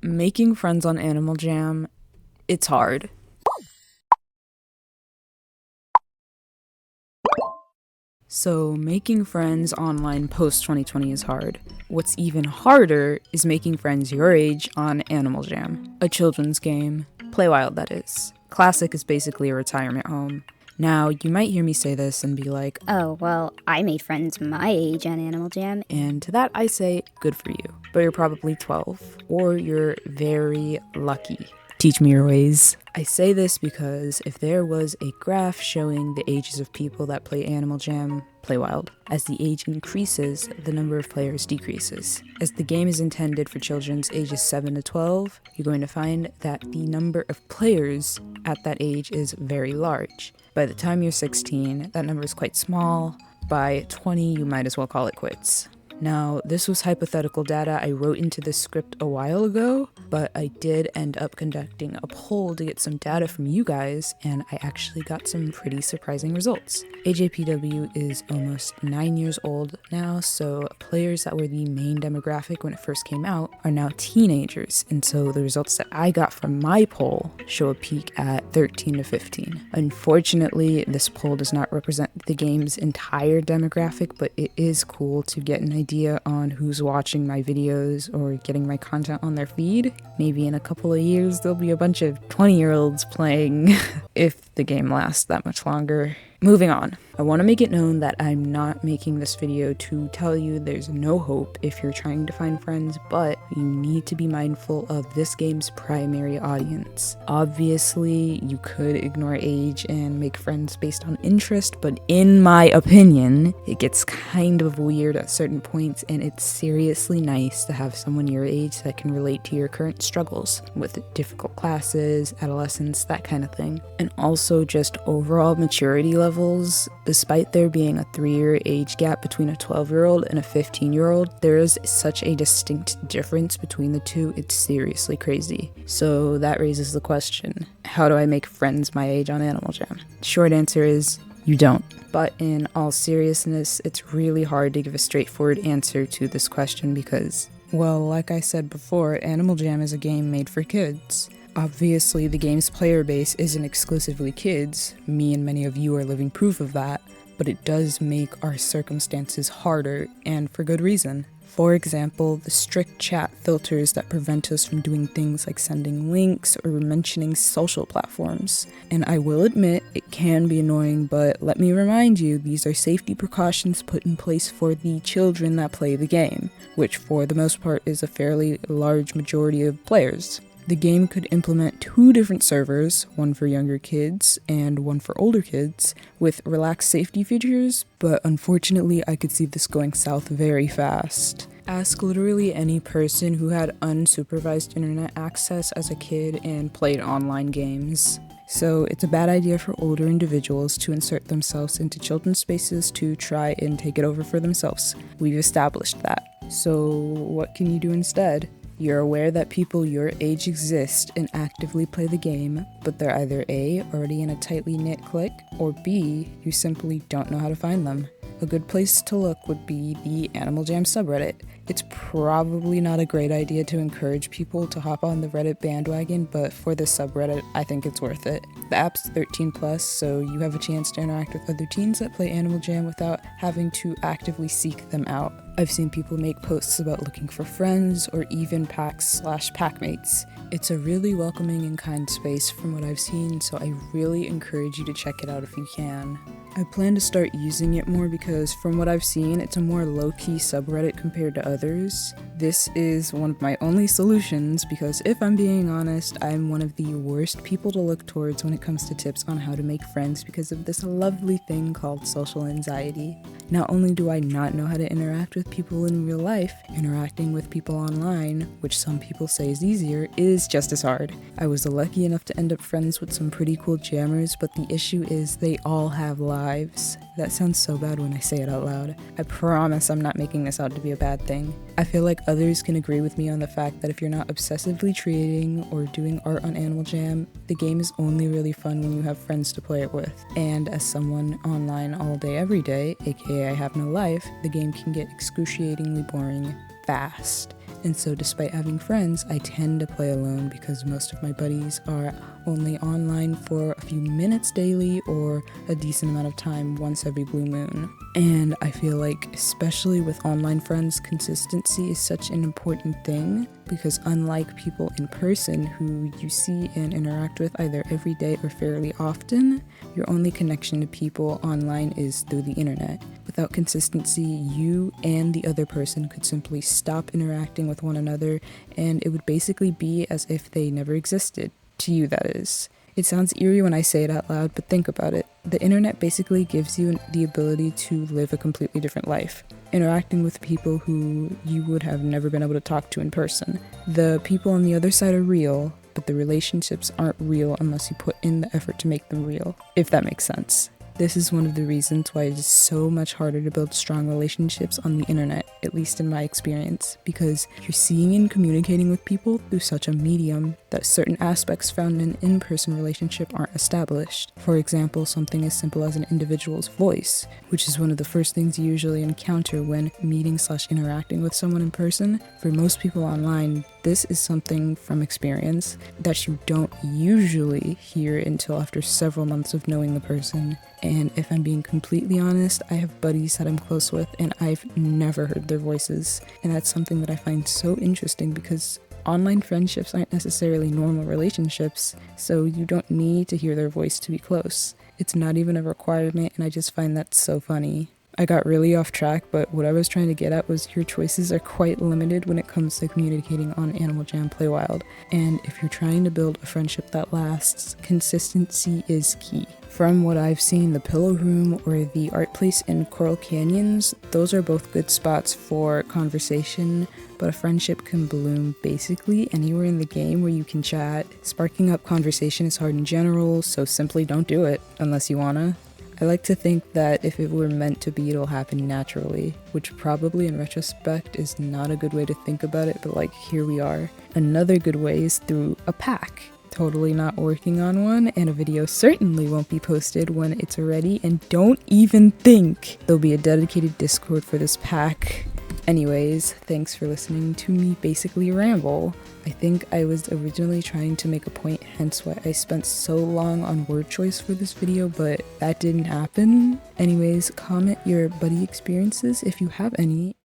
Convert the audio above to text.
Making friends on Animal Jam, it's hard. So, making friends online post 2020 is hard. What's even harder is making friends your age on Animal Jam, a children's game. Play Wild, that is. Classic is basically a retirement home. Now, you might hear me say this and be like, Oh, well, I made friends my age on Animal Jam. and to that I say, good for you. But you're probably 12, or you're very lucky. Teach me your ways. I say this because if there was a graph showing the ages of people that play Animal Jam, Play Wild, as the age increases, the number of players decreases. As the game is intended for children's ages 7 to 12, you're going to find that the number of players at that age is very large. By the time you're 16, that number is quite small. By 20, you might as well call it quits. Now, this was hypothetical data I wrote into this script a while ago, but I did end up conducting a poll to get some data from you guys, and I actually got some pretty surprising results. AJPW is almost 9 years old now, so players that were the main demographic when it first came out are now teenagers, and so the results that I got from my poll show a peak at 13 to 15. Unfortunately, this poll does not represent the game's entire demographic, but it is cool to get an idea on who's watching my videos or getting my content on their feed. Maybe in a couple of years there'll be a bunch of 20-year-olds playing if the game lasts that much longer. Moving on. I want to make it known that I'm not making this video to tell you there's no hope if you're trying to find friends, but you need to be mindful of this game's primary audience. Obviously, you could ignore age and make friends based on interest, but in my opinion, it gets kind of weird at certain points, and it's seriously nice to have someone your age that can relate to your current struggles with difficult classes, adolescence, that kind of thing. And also just overall maturity levels. Despite there being a 3-year age gap between a 12-year-old and a 15-year-old, there is such a distinct difference between the two, it's seriously crazy. So that raises the question, how do I make friends my age on Animal Jam? Short answer is, you don't. But in all seriousness, it's really hard to give a straightforward answer to this question because, well, like I said before, Animal Jam is a game made for kids. Obviously, the game's player base isn't exclusively kids, me and many of you are living proof of that, but it does make our circumstances harder, and for good reason. For example, the strict chat filters that prevent us from doing things like sending links or mentioning social platforms. And I will admit, it can be annoying, but let me remind you, these are safety precautions put in place for the children that play the game, which for the most part is a fairly large majority of players. The game could implement 2 different servers, one for younger kids and one for older kids, with relaxed safety features, but unfortunately I could see this going south very fast. Ask literally any person who had unsupervised internet access as a kid and played online games. So it's a bad idea for older individuals to insert themselves into children's spaces to try and take it over for themselves. We've established that. So what can you do instead? You're aware that people your age exist and actively play the game, but they're either A, already in a tightly knit clique, or B, you simply don't know how to find them. A good place to look would be the Animal Jam subreddit. It's probably not a great idea to encourage people to hop on the Reddit bandwagon, but for the subreddit, I think it's worth it. The app's 13+, so you have a chance to interact with other teens that play Animal Jam without having to actively seek them out. I've seen people make posts about looking for friends or even packs/packmates. It's a really welcoming and kind space from what I've seen, so I really encourage you to check it out if you can. I plan to start using it more because from what I've seen, it's a more low-key subreddit compared to others. This is one of my only solutions because if I'm being honest, I'm one of the worst people to look towards when it comes to tips on how to make friends because of this lovely thing called social anxiety. Not only do I not know how to interact with people in real life, interacting with people online, which some people say is easier, is just as hard. I was lucky enough to end up friends with some pretty cool jammers, but the issue is they all have lives. That sounds so bad when I say it out loud. I promise I'm not making this out to be a bad thing. I feel like others can agree with me on the fact that if you're not obsessively creating or doing art on Animal Jam, the game is only really fun when you have friends to play it with. And as someone online all day every day, aka I have no life, the game can get excruciatingly boring fast. And so despite having friends, I tend to play alone because most of my buddies are only online for a few minutes daily or a decent amount of time once every blue moon. And I feel like, especially with online friends, consistency is such an important thing because unlike people in person who you see and interact with either every day or fairly often, your only connection to people online is through the internet. Without consistency, you and the other person could simply stop interacting with one another, and it would basically be as if they never existed. To you, that is. It sounds eerie when I say it out loud, but think about it. The internet basically gives you the ability to live a completely different life, interacting with people who you would have never been able to talk to in person. The people on the other side are real, but the relationships aren't real unless you put in the effort to make them real, if that makes sense. This is one of the reasons why it is so much harder to build strong relationships on the internet, at least in my experience, because you're seeing and communicating with people through such a medium that certain aspects found in an in-person relationship aren't established. For example, something as simple as an individual's voice, which is one of the first things you usually encounter when meeting/interacting with someone in person. For most people online, this is something from experience that you don't usually hear until after several months of knowing the person. And if I'm being completely honest, I have buddies that I'm close with and I've never heard their voices. And that's something that I find so interesting because online friendships aren't necessarily normal relationships, so you don't need to hear their voice to be close. It's not even a requirement, and I just find that so funny. I got really off track, but what I was trying to get at was your choices are quite limited when it comes to communicating on Animal Jam Play Wild. And if you're trying to build a friendship that lasts, consistency is key. From what I've seen, the Pillow Room or the Art Place in Coral Canyons, those are both good spots for conversation, but a friendship can bloom basically anywhere in the game where you can chat. Sparking up conversation is hard in general, so simply don't do it unless you wanna. I like to think that if it were meant to be, it'll happen naturally, which probably in retrospect is not a good way to think about it, but like, here we are. Another good way is through a pack. Totally not working on one, and a video certainly won't be posted when it's ready, and don't even think there'll be a dedicated Discord for this pack. Anyways, thanks for listening to me basically ramble. I think I was originally trying to make a point, hence why I spent so long on word choice for this video, but that didn't happen. Anyways, comment your buddy experiences if you have any,